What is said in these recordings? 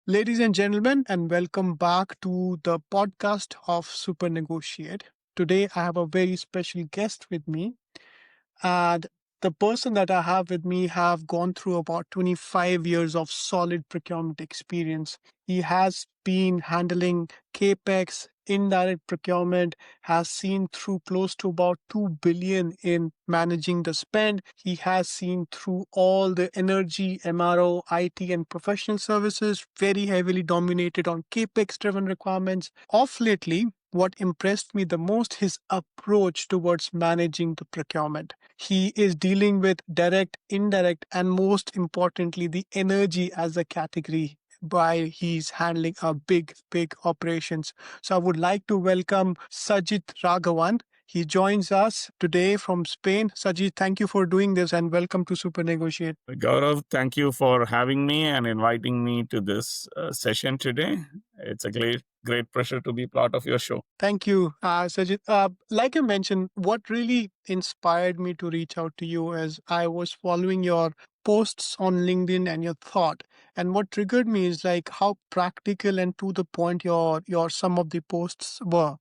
Ladies and gentlemen, and welcome back to the podcast of Super Negotiate. Today, I have a very special guest with me, and the person that I have with me have gone through about 25 years of solid procurement experience. He has been handling capex, indirect procurement, has seen through close to about 2 billion in managing the spend. He has seen through all the energy, MRO, IT, and professional services, very heavily dominated on capex driven requirements. Of lately, what impressed me the most, his approach towards managing the procurement. He is dealing with direct, indirect, and most importantly, the energy as a category while he's handling a big operations. So I would like to welcome Sajith Raghavan. He joins us today from Spain. Sajith, thank you for doing this and welcome to Super Negotiate. Gaurav, thank you for having me and inviting me to this session today. It's a great pleasure to be part of your show. Thank you, Sajid. Like I mentioned, what really inspired me to reach out to you is I was following your posts on LinkedIn and your thought, and what triggered me is like how practical and to the point your some of the posts were.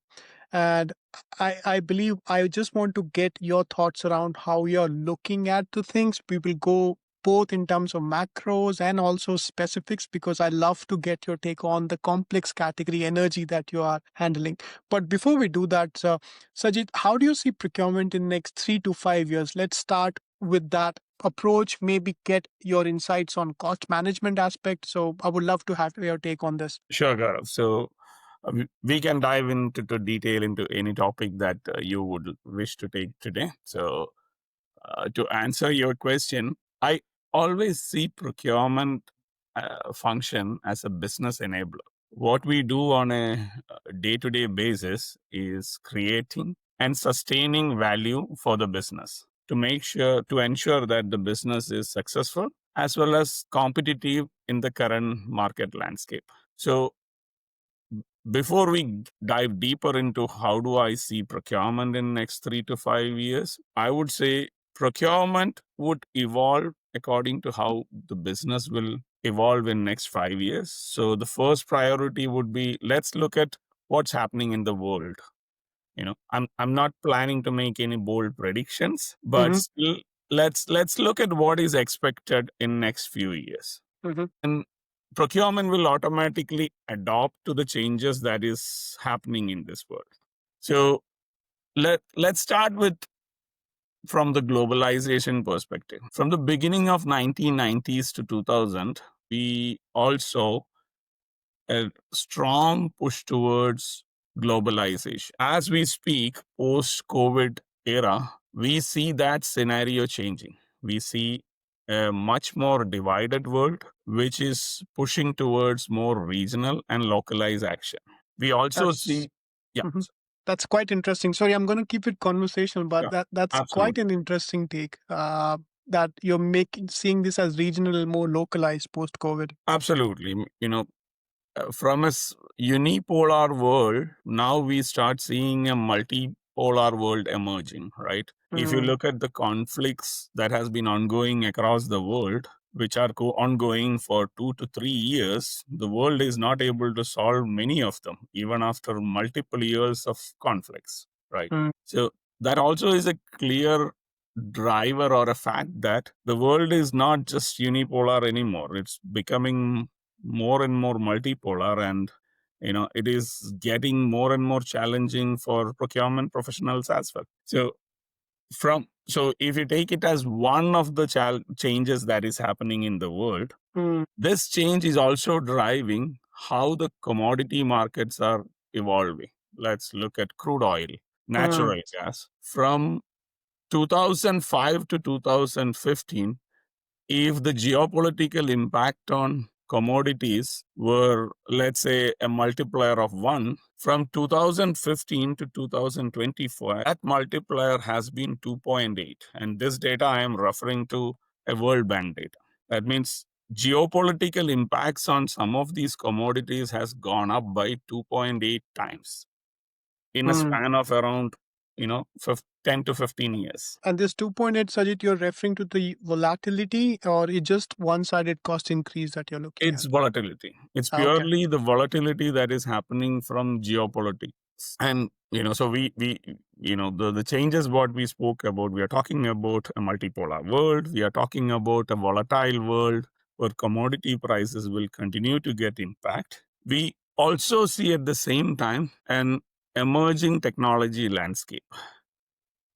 And I believe I just want to get your thoughts around how you're looking at the things. We will go both in terms of macros and also specifics because I love to get your take on the complex category energy that you are handling. But before we do that, Sajid, how do you see procurement in next 3 to 5 years? Let's start with that approach, maybe get your insights on cost management aspect. So I would love to have your take on this. Sure, Gaurav. So we can dive into detail into any topic that you would wish to take today. So to answer your question, I always see procurement function as a business enabler. What we do on a day-to-day basis is creating and sustaining value for the business to ensure that the business is successful as well as competitive in the current market landscape. So before we dive deeper into how do I see procurement in next 3 to 5 years, I would say procurement would evolve according to how the business will evolve in next 5 years. So the first priority would be let's look at what's happening in the world. I'm not planning to make any bold predictions, but still let's look at what is expected in next few years. And procurement will automatically adopt to the changes that is happening in this world. So let's start with from the globalization perspective. From the beginning of 1990s to 2000, we also a strong push towards globalization. As we speak, post-COVID era, we see that scenario changing. We see a much more divided world, which is pushing towards more regional and localized action. We also see, yeah. That's quite interesting. Sorry, I'm going to keep it conversational, but Yeah, that's quite absolutely. an interesting take. That you're seeing this as regional, more localized post COVID. Absolutely. From a unipolar world, now we start seeing a multipolar world emerging, right? If you look at the conflicts that has been ongoing across the world, which are ongoing for 2 to 3 years, the world is not able to solve many of them, even after multiple years of conflicts, right? So that also is a clear driver or a fact that the world is not just unipolar anymore. It's becoming more and more multipolar, and it is getting more and more challenging for procurement professionals as well. So if you take it as one of the changes that is happening in the world, this change is also driving how the commodity markets are evolving. Let's look at crude oil, natural gas. From 2005 to 2015, if the geopolitical impact on commodities were, let's say, a multiplier of 1, from 2015 to 2024, that multiplier has been 2.8. And this data I am referring to a World Bank data. That means geopolitical impacts on some of these commodities has gone up by 2.8 times in a span of around 10 to 15 years. And this 2.8, Sajid, you're referring to the volatility, or it's just one-sided cost increase that you're looking It's at? volatility. It's Okay. purely the volatility that is happening from geopolitics. And so the changes what we spoke about, we are talking about a multipolar world, we are talking about a volatile world where commodity prices will continue to get impact. We also see at the same time an emerging technology landscape.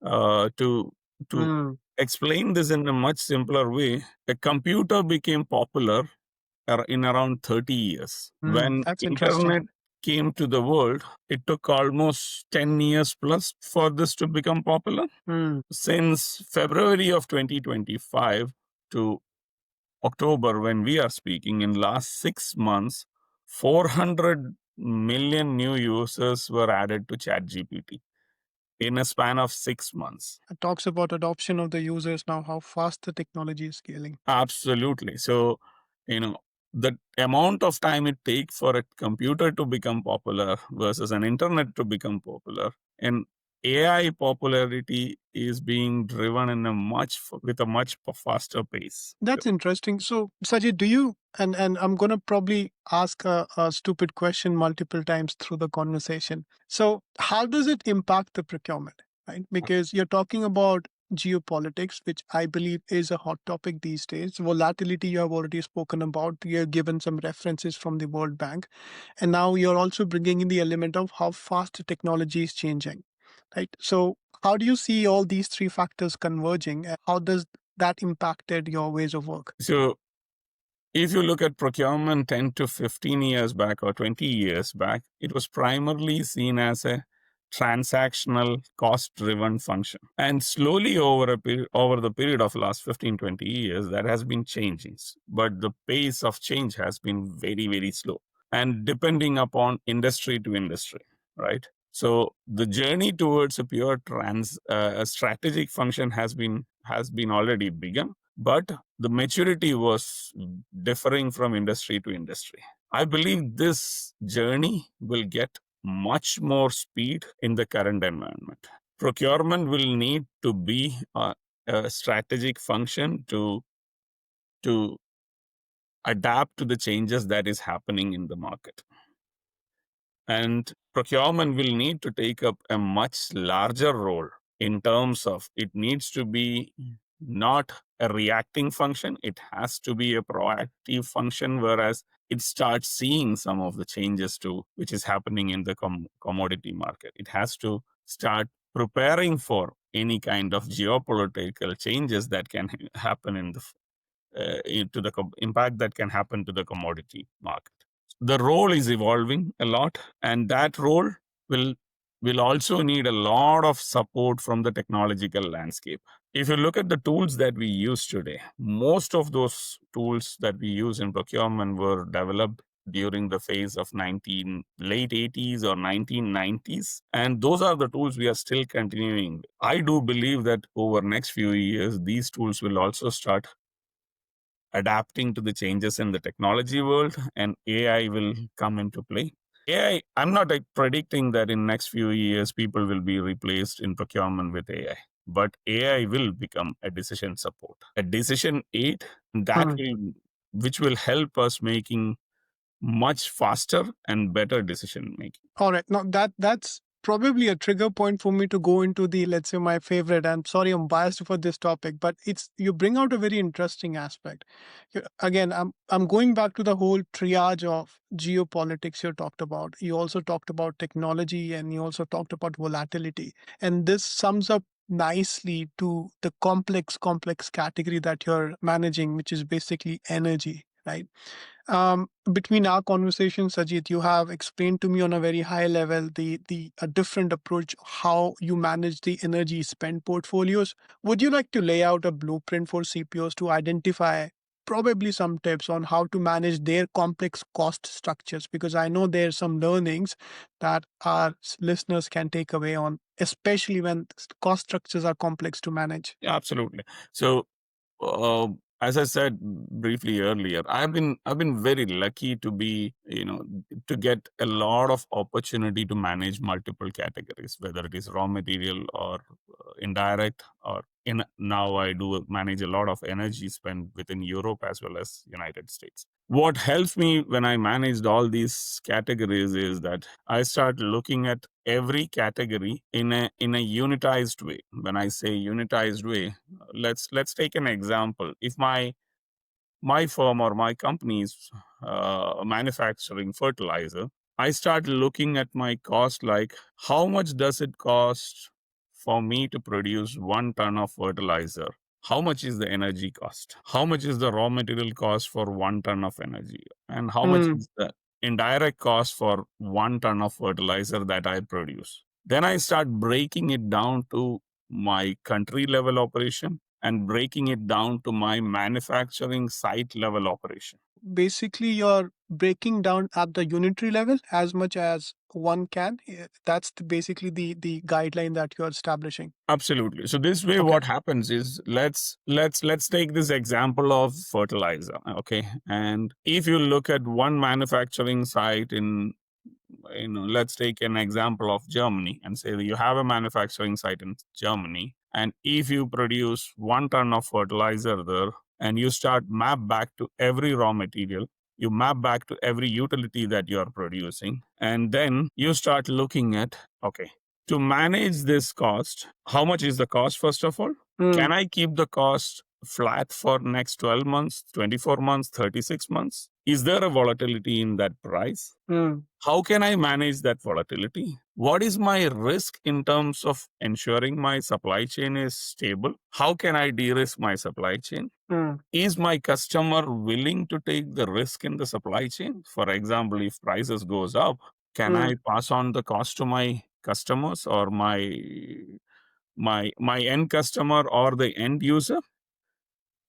To Hmm. explain this in a much simpler way, a computer became popular in around 30 years. When That's interesting. internet came to the world, it took almost 10 years plus for this to become popular. Hmm. Since February of 2025 to October, when we are speaking, in last 6 months, 400 million new users were added to ChatGPT in a span of 6 months. It talks about adoption of the users now, how fast the technology is scaling. Absolutely. So, the amount of time it takes for a computer to become popular versus an internet to become popular, and AI popularity is being driven in with a much faster pace. That's interesting. So, Sajid, do you, and I'm going to probably ask a stupid question multiple times through the conversation. So, how does it impact the procurement, right? Because you're talking about geopolitics, which I believe is a hot topic these days. Volatility, you have already spoken about. You've given some references from the World Bank. And now you're also bringing in the element of how fast the technology is changing, right? So, how do you see all these three factors converging? And how does that impacted your ways of work? So, if you look at procurement 10 to 15 years back or 20 years back, it was primarily seen as a transactional cost driven function. And slowly over the period of last 15-20 years, that has been changing. But the pace of change has been very, very slow and depending upon industry to industry, right? So the journey towards a pure a strategic function has been already begun, but the maturity was differing from industry to industry. I believe this journey will get much more speed in the current environment. Procurement will need to be a strategic function to adapt to the changes that is happening in the market. And procurement will need to take up a much larger role in terms of it needs to be not a reacting function, it has to be a proactive function, whereas it starts seeing some of the changes too, which is happening in the commodity market. It has to start preparing for any kind of geopolitical changes that can happen into the impact that can happen to the commodity market. The role is evolving a lot, and that role will also need a lot of support from the technological landscape. If you look at the tools that we use today, most of those tools that we use in procurement were developed during the phase of late 80s or 1990s, and those are the tools we are still continuing. I do believe that over next few years these tools will also start adapting to the changes in the technology world, and AI will come into play. AI, I'm not predicting that in next few years people will be replaced in procurement with AI, but AI will become a decision support, a decision aid that Hmm. will which will help us making much faster and better decision making. All right. Now that's probably a trigger point for me to go into the, let's say, my favorite. I'm sorry, I'm biased for this topic, but it's you bring out a very interesting aspect. Again, I'm going back to the whole triage of geopolitics you talked about. You also talked about technology, and you also talked about volatility. And this sums up nicely to the complex category that you're managing, which is basically energy, right? Between our conversations, Sajith, you have explained to me on a very high level the a different approach how you manage the energy spend portfolios. Would you like to lay out a blueprint for CPOs to identify probably some tips on how to manage their complex cost structures? Because I know there's some learnings that our listeners can take away on, especially when cost structures are complex to manage. Yeah, absolutely. So, as I said briefly earlier, I've been very lucky to be, to get a lot of opportunity to manage multiple categories, whether it is raw material or indirect, or in now I do manage a lot of energy spend within Europe as well as United States. What helps me when I managed all these categories is that I start looking at every category in a unitized way. When I say unitized way, let's take an example. If my firm or my company is manufacturing fertilizer, I start looking at my cost, like how much does it cost for me to produce 1 ton of fertilizer? How much is the energy cost? How much is the raw material cost for 1 ton of energy? And how much Mm. is the indirect cost for 1 ton of fertilizer that I produce? Then I start breaking it down to my country level operation and breaking it down to my manufacturing site level operation. Basically, you're breaking down at the unitary level as much as one can. That's basically the guideline that you're establishing. Absolutely. So this way, Okay. what happens is, let's take this example of fertilizer. Okay, and if you look at one manufacturing site in, let's take an example of Germany and say that you have a manufacturing site in Germany, and if you produce 1 ton of fertilizer there, and you start map back to every raw material, you map back to every utility that you are producing, and then you start looking at, okay, to manage this cost, how much is the cost? First of all, Mm. can I keep the cost flat for next 12 months, 24 months, 36 months? Is there a volatility in that price? Mm. How can I manage that volatility? What is my risk in terms of ensuring my supply chain is stable? How can I de-risk my supply chain? Mm. Is my customer willing to take the risk in the supply chain? For example, if prices goes up, can Mm. I pass on the cost to my customers, or my end customer or the end user?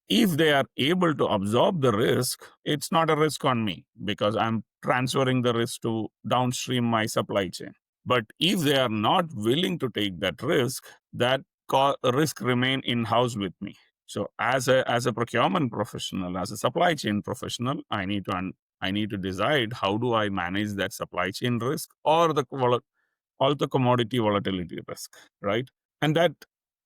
If they are able to absorb the risk, it's not a risk on me because I'm transferring the risk to downstream my supply chain. But if they are not willing to take that risk, that risk remain in house with me. So as a procurement professional, as a supply chain professional, I need to decide, how do I manage that supply chain risk, or all the commodity volatility risk, right? And that,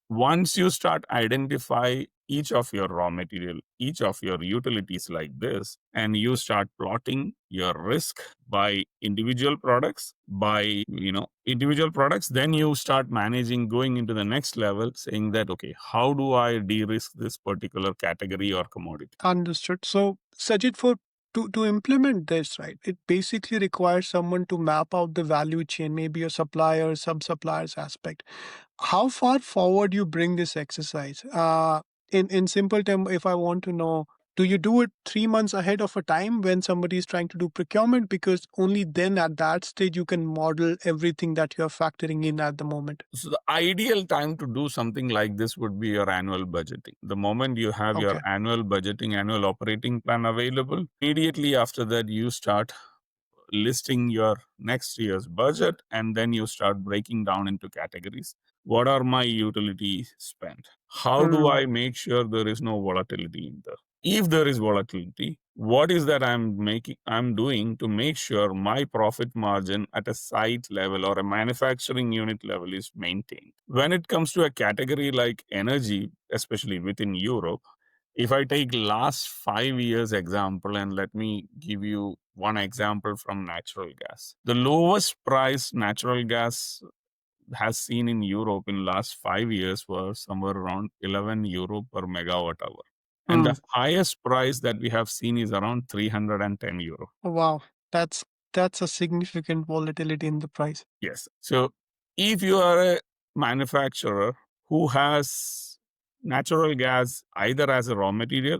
once you start identify each of your raw material, each of your utilities like this, and you start plotting your risk by individual products, then you start managing, going into the next level, saying that, okay, how do I de-risk this particular category or commodity? Understood. So, Sajid, to implement this, right, it basically requires someone to map out the value chain, maybe a supplier, sub-suppliers aspect. How far forward you bring this exercise? In simple term, if I want to know, do you do it 3 months ahead of a time when somebody is trying to do procurement? Because only then at that stage you can model everything that you're factoring in at the moment. So the ideal time to do something like this would be your annual budgeting. The moment you have your Okay. annual budgeting, annual operating plan available, immediately after that, you start listing your next year's budget, and then you start breaking down into categories. What are my utility spent? How do Mm. I make sure there is no volatility in there? If there is volatility, what is that I'm doing to make sure my profit margin at a site level or a manufacturing unit level is maintained? When it comes to a category like energy, especially within Europe, if I take last 5 years example, and let me give you one example from natural gas. The lowest price natural gas has seen in Europe in last 5 years was somewhere around 11 euro per megawatt hour. And Mm. the highest price that we have seen is around 310 euro. Wow, that's that's a significant volatility in the price. Yes. So if you are a manufacturer who has natural gas either as a raw material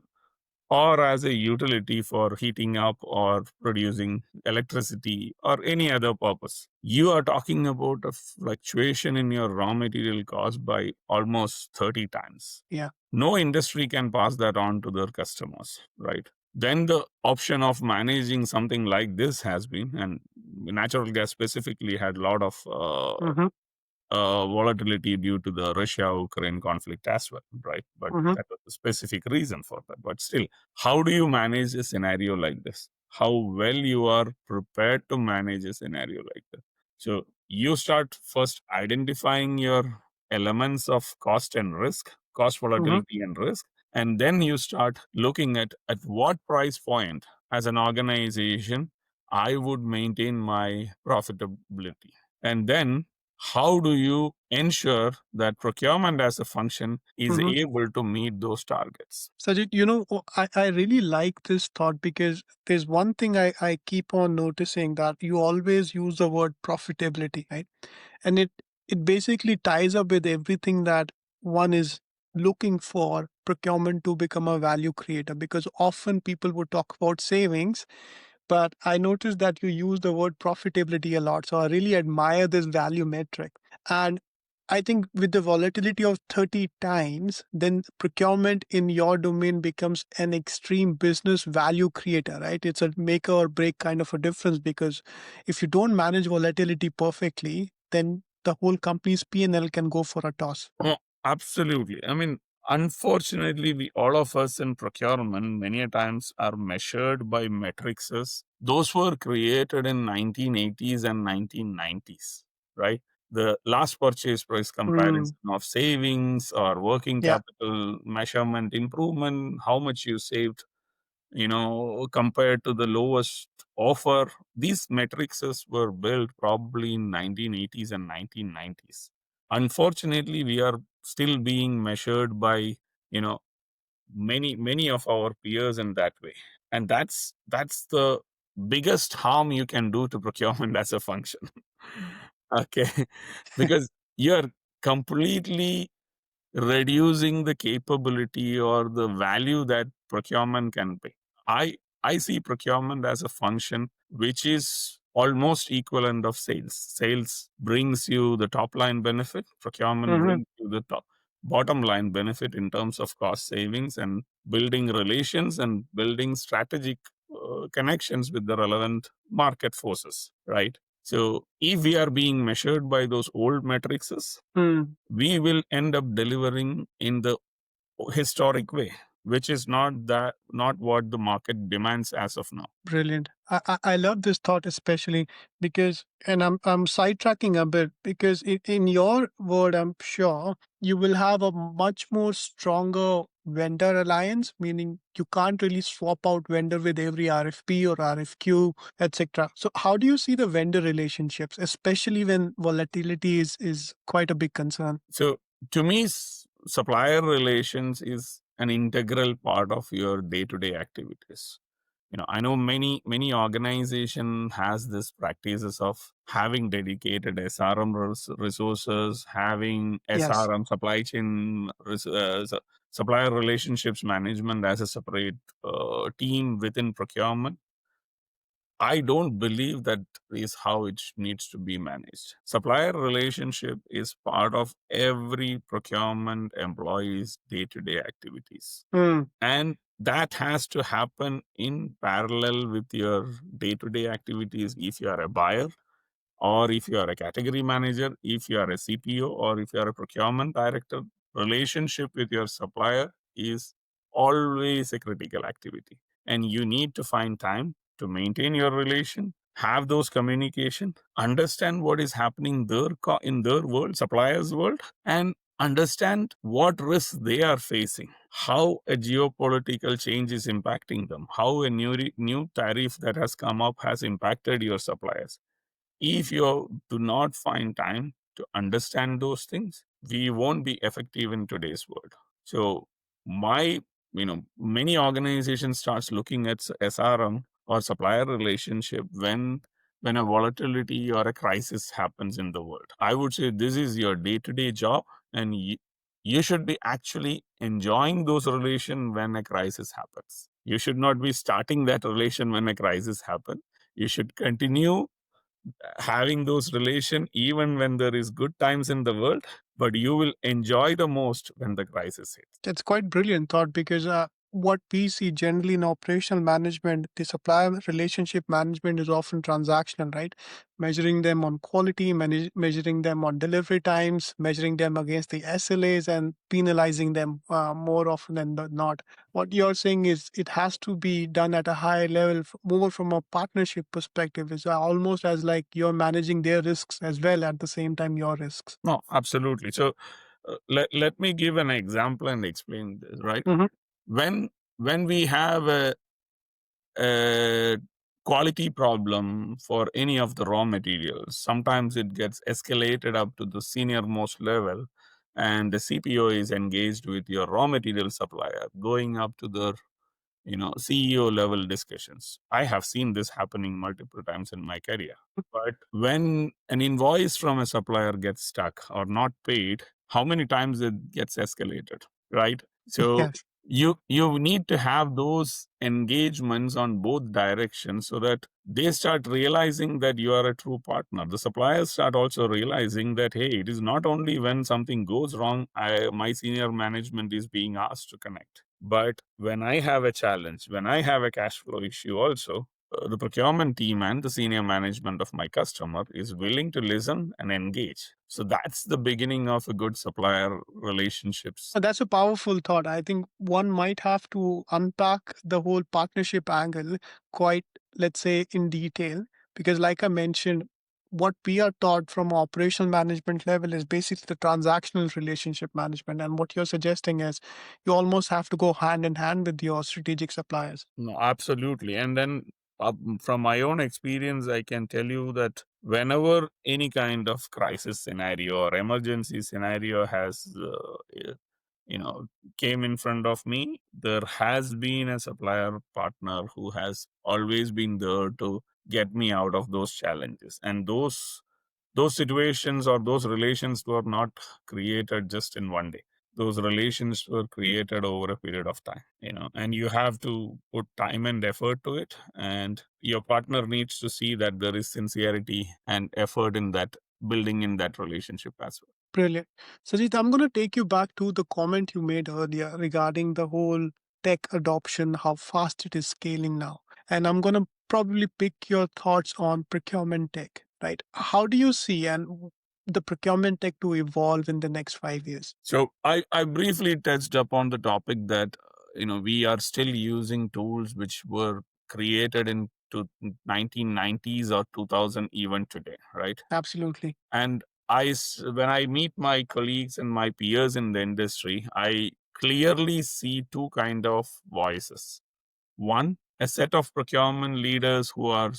or as a utility for heating up or producing electricity or any other purpose, you are talking about a fluctuation in your raw material cost by almost 30 times. Yeah. No industry can pass that on to their customers, right? Then the option of managing something like this has been, and natural gas specifically had a lot of Mm-hmm. volatility due to the Russia-Ukraine conflict as well, right? But Hmm. that was a specific reason for that. But still, how do you manage a scenario like this? How well you are prepared to manage a scenario like that? So you start first identifying your elements of cost and risk, cost Hmm. volatility and risk, and then you start looking at what price point as an organization I would maintain my profitability. And then how do you ensure that procurement as a function is Hmm. able to meet those targets? Sajid, I really like this thought because there's one thing I keep on noticing that you always use the word profitability, right? And it basically ties up with everything that one is looking for procurement to become a value creator, because often people would talk about savings, but I noticed that you use the word profitability a lot. So I really admire this value metric. And I think with the volatility of 30 times, then procurement in your domain becomes an extreme business value creator, right? It's a make or break kind of a difference, because if you don't manage volatility perfectly, then the whole company's P&L can go for a toss. Oh, absolutely. I mean, unfortunately, we all of us in procurement many a times are measured by matrices. Those were created in 1980s and 1990s, right? The last purchase price Mm, comparison of savings or working yeah. capital measurement improvement, how much you saved, compared to the lowest offer. These matrices were built probably in 1980s and 1990s. Unfortunately, we are still being measured by, you know, many of our peers in that way. And that's the biggest harm you can do to procurement as a function. Okay. Because you're completely reducing the capability or the value that procurement can pay. I I see procurement as a function which is almost equivalent of sales. Sales brings you the top line benefit. Procurement Hmm. brings you the bottom line benefit in terms of cost savings and building relations and building strategic connections with the relevant market forces. Right. So if we are being measured by those old matrices, Mm. we will end up delivering in the historic way, which is not what the market demands as of now. Brilliant. I love this thought, especially because, and I'm sidetracking a bit, because in your word, I'm sure you will have a much more stronger vendor alliance, meaning you can't really swap out vendor with every RFP or RFQ, etc. So how do you see the vendor relationships, especially when volatility is quite a big concern? So to me, supplier relations is an integral part of your day-to-day activities. I know many organization has this practices of having dedicated SRM resources, having Yes. SRM supply chain supplier relationships management as a separate team within procurement. I don't believe that is how it needs to be managed. Supplier relationship is part of every procurement employee's day-to-day activities. Mm. And that has to happen in parallel with your day-to-day activities if you are a buyer, or if you are a category manager, if you are a CPO, or if you are a procurement director. Relationship with your supplier is always a critical activity. And you need to find time to maintain your relation, have those communication, understand what is happening there in their world, suppliers' world, and understand what risks they are facing, how a geopolitical change is impacting them, how a new tariff that has come up has impacted your suppliers. If you do not find time to understand those things, we won't be effective in today's world. So my many organizations starts looking at SRM or supplier relationship when a volatility or a crisis happens in the world. I would say this is your day-to-day job, and you should be actually enjoying those relation when a crisis happens. You should not be starting that relation when a crisis happens. You should continue having those relation even when there is good times in the world, but you will enjoy the most when the crisis hits. That's quite brilliant thought, because what we see generally in operational management, the supplier relationship management is often transactional, right? Measuring them on quality, measuring them on delivery times, measuring them against the SLAs, and penalizing them more often than not. What you're saying is it has to be done at a higher level, more from a partnership perspective. It's almost as like you're managing their risks as well at the same time your risks. No, absolutely. So let me give an example and explain this, right? Hmm. When when we have a quality problem for any of the raw materials, sometimes it gets escalated up to the senior most level, and the CPO is engaged with your raw material supplier, going up to the CEO level discussions. I have seen this happening multiple times in my career. But when an invoice from a supplier gets stuck or not paid, how many times it gets escalated, right? So Yes. you need to have those engagements on both directions so that they start realizing that you are a true partner. The suppliers start also realizing that, hey, it is not only when something goes wrong my senior management is being asked to connect, but when I have a challenge, when I have a cash flow issue also, the procurement team and the senior management of my customer is willing to listen and engage. So that's the beginning of a good supplier relationships. That's a powerful thought. I think one might have to unpack the whole partnership angle quite, let's say, in detail, because, like I mentioned, what we are taught from operational management level is basically the transactional relationship management. And what you're suggesting is you almost have to go hand in hand with your strategic suppliers. No, absolutely. And then from my own experience, I can tell you that whenever any kind of crisis scenario or emergency scenario has, you know, came in front of me, there has been a supplier partner who has always been there to get me out of those challenges. And those situations or those relations were not created just in one day. Those relations were created over a period of time, and you have to put time and effort to it, and your partner needs to see that there is sincerity and effort in that, building in that relationship as well. Brilliant. Sajith, I'm going to take you back to the comment you made earlier regarding the whole tech adoption, how fast it is scaling now. And I'm going to probably pick your thoughts on procurement tech, right? How do you see the procurement tech to evolve in the next 5 years? So I briefly touched upon the topic that we are still using tools which were created in 1990s or 2000 even today, right? Absolutely. And when I meet my colleagues and my peers in the industry, I clearly see two kind of voices. One, a set of procurement leaders who are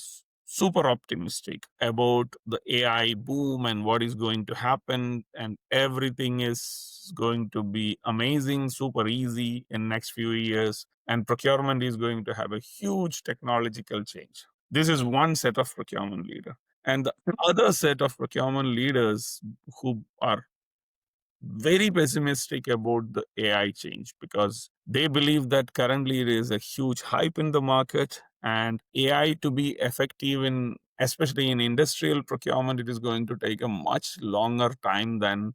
super optimistic about the AI boom and what is going to happen, and everything is going to be amazing, super easy in next few years, and procurement is going to have a huge technological change. This is one set of procurement leader. And the other set of procurement leaders who are very pessimistic about the AI change because they believe that currently there is a huge hype in the market, and AI to be effective in, especially in industrial procurement, it is going to take a much longer time than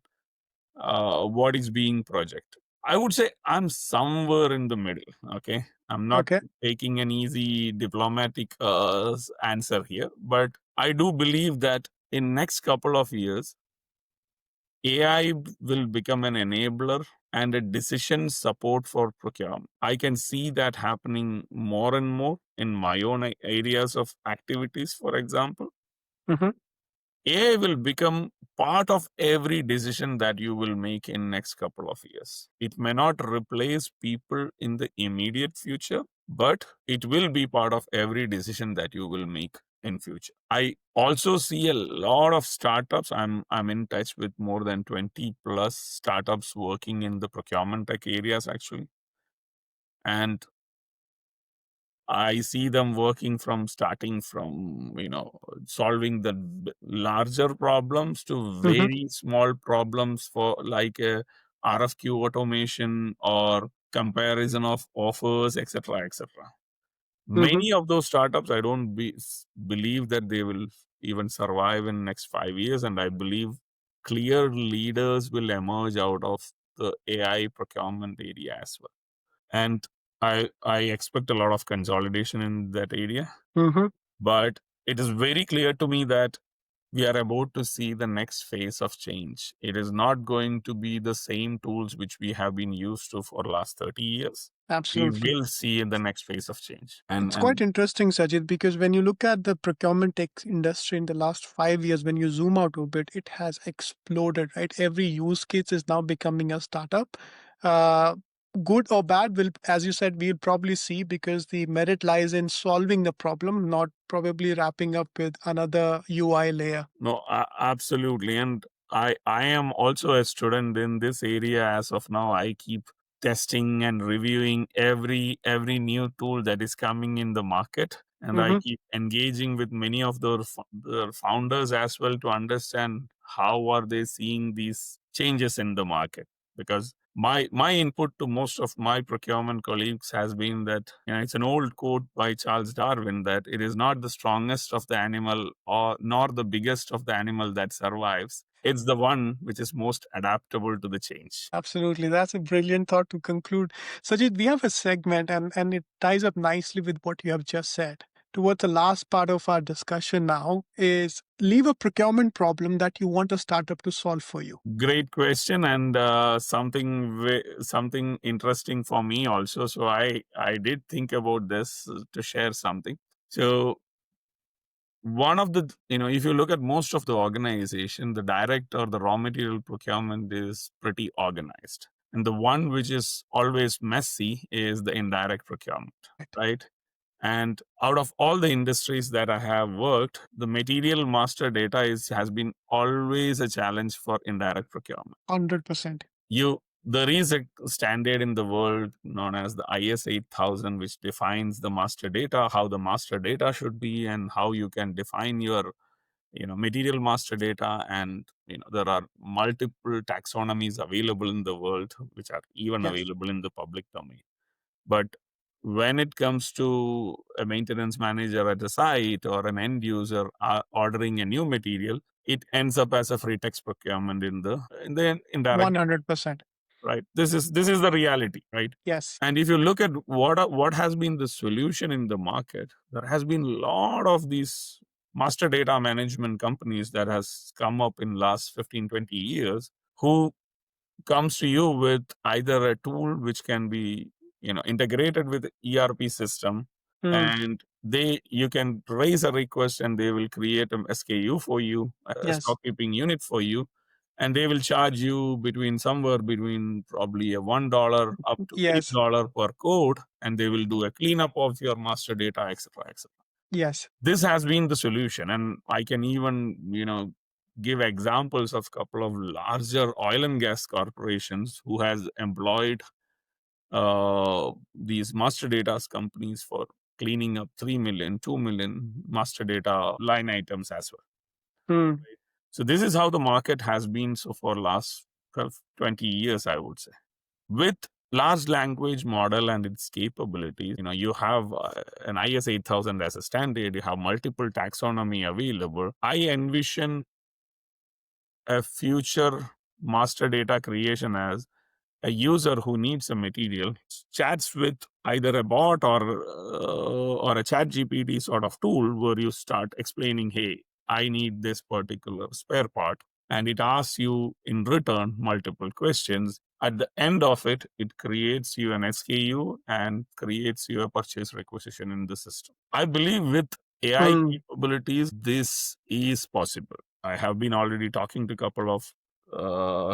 what is being projected. I would say I'm somewhere in the middle. Okay, I'm not Okay. taking an easy diplomatic answer here, but I do believe that in next couple of years AI will become an enabler and a decision support for procurement. I can see that happening more and more in my own areas of activities. For example, Hmm. AI will become part of every decision that you will make in next couple of years. It may not replace people in the immediate future, but it will be part of every decision that you will make in future. I also see a lot of startups. I'm in touch with more than 20 plus startups working in the procurement tech areas actually. And I see them working from starting from, solving the larger problems to Hmm. very small problems for like a RFQ automation or comparison of offers, etc., etc. Hmm. Many of those startups, I don't believe that they will even survive in next 5 years, and I believe clear leaders will emerge out of the AI procurement area as well. And I expect a lot of consolidation in that area, Mm-hmm. but it is very clear to me that we are about to see the next phase of change. It is not going to be the same tools which we have been used to for last 30 years. We Absolutely. will see the next phase of change. It's quite interesting, Sajid, because when you look at the procurement tech industry in the last 5 years, when you zoom out a bit, it has exploded, right? Every use case is now becoming a startup. Uh, Good or bad, will, as you said, we'll probably see, because the merit lies in solving the problem, not probably wrapping up with another UI layer. No, absolutely. And I am also a student in this area as of now. I keep testing and reviewing every new tool that is coming in the market. And I Mm-hmm. keep engaging with many of the founders as well to understand how are they seeing these changes in the market. Because my input to most of my procurement colleagues has been that, it's an old quote by Charles Darwin, that it is not the strongest of the animal or nor the biggest of the animal that survives. It's the one which is most adaptable to the change. Absolutely. That's a brilliant thought to conclude. Sajid, we have a segment, and it ties up nicely with what you have just said. Towards the last part of our discussion now is, leave a procurement problem that you want a startup to solve for you. Great question, and something interesting for me also. So I did think about this to share something. So one of the, if you look at most of the organization, the direct or the raw material procurement is pretty organized, and the one which is always messy is the indirect procurement, Right. right? And out of all the industries that I have worked, the material master data has been always a challenge for indirect procurement. 100%. There is a standard in the world known as the IS 8000, which defines the master data, how the master data should be, and how you can define your material master data. And there are multiple taxonomies available in the world, which are even Yes. available in the public domain. But when it comes to a maintenance manager at a site or an end user ordering a new material, it ends up as a free text procurement in the indirect, 100%. right? This is the reality, right? Yes. And if you look at what has been the solution in the market, there has been a lot of these master data management companies that has come up in last 15-20 years, who comes to you with either a tool which can be integrated with ERP system, Hmm. and you can raise a request and they will create an SKU for you, a Yes. stock keeping unit for you, and they will charge you somewhere between probably a $1 up to Yes. $8 per code, and they will do a cleanup of your master data, etc., etc. Yes. This has been the solution, and I can even give examples of couple of larger oil and gas corporations who has employed these master data companies for cleaning up 3 million, 2 million master data line items as well. Hmm. So this is how the market has been so for last 12, 20 years, I would say. With large language model and its capabilities, you have an IS 8000 as a standard, you have multiple taxonomy available. I envision a future master data creation as a user who needs a material chats with either a bot or a chat GPT sort of tool, where you start explaining, hey, I need this particular spare part, and it asks you in return multiple questions. At the end of it, it creates you an SKU and creates you a purchase requisition in the system. I believe with AI Hmm. capabilities, this is possible. I have been already talking to a couple of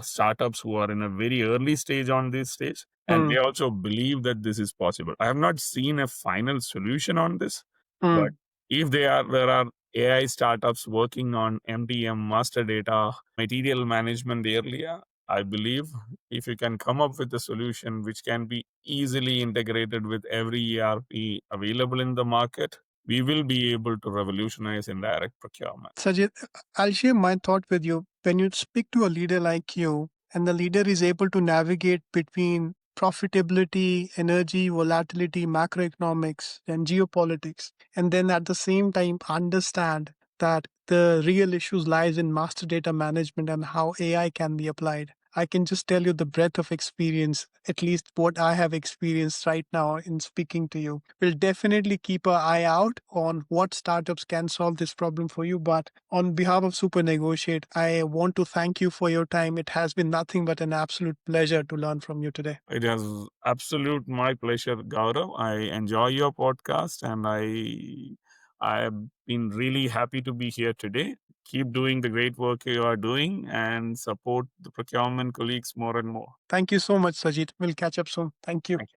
startups who are in a very early stage on this stage, and Hmm. they also believe that this is possible. I have not seen a final solution on this, but Hmm. if there are AI startups working on MDM, master data, material management area, I believe if you can come up with a solution which can be easily integrated with every ERP available in the market, we will be able to revolutionize indirect procurement. Sajid, I'll share my thought with you. When you speak to a leader like you, and the leader is able to navigate between profitability, energy, volatility, macroeconomics, and geopolitics, and then at the same time understand that the real issues lies in master data management and how AI can be applied. I can just tell you the breadth of experience, at least what I have experienced right now in speaking to you. We'll definitely keep an eye out on what startups can solve this problem for you. But on behalf of Super Negotiate, I want to thank you for your time. It has been nothing but an absolute pleasure to learn from you today. It is absolute my pleasure, Gaurav. I enjoy your podcast, and I have been really happy to be here today. Keep doing the great work you are doing and support the procurement colleagues more and more. Thank you so much, Sajith. We'll catch up soon. Thank you. Thank you.